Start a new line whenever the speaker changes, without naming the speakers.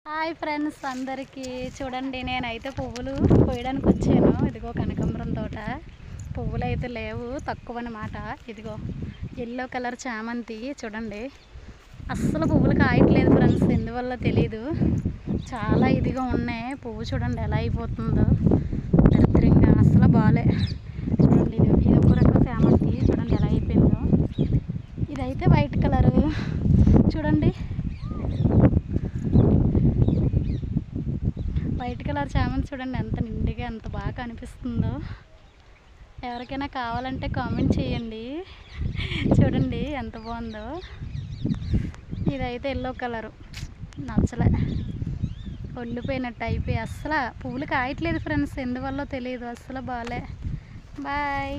Hi friends అందరికీ చూడండి, నేనైతే పువ్వులు కోయడానికి వచ్చాను. ఇదిగో కనకాంబరం తోట. పువ్వులు అయితే లేవు, తక్కువ అన్నమాట. ఇదిగో ఎల్లో కలర్ చామంతి చూడండి, అస్సలు పువ్వులు కాయట్లేదు ఫ్రెండ్స్, ఎందువల్ల తెలీదు. చాలా ఇదిగా ఉన్నాయి. పువ్వు చూడండి ఎలా అయిపోతుందో, దరిద్రంగా అస్సలు బాలే. చూడండి ఇది ఒక రకం చామంతి, చూడండి ఎలా అయిపోయిందో. ఇదైతే వైట్ కలరు చూడండి, వైట్ కలర్ చామంతి చూడండి ఎంత నిండుగా ఎంత బాగా కనిపిస్తుందో. ఎవరికైనా కావాలంటే కామెంట్ చేయండి. చూడండి ఎంత బాగుందో. ఇదైతే ఎల్లో కలరు, నచ్చలే, ఒళ్ళిపోయినట్టు అయిపోయి అస్సలు పువ్వులు కాయట్లేదు ఫ్రెండ్స్, ఎందువల్ల తెలియదు, అస్సలు బాలే. బాయ్.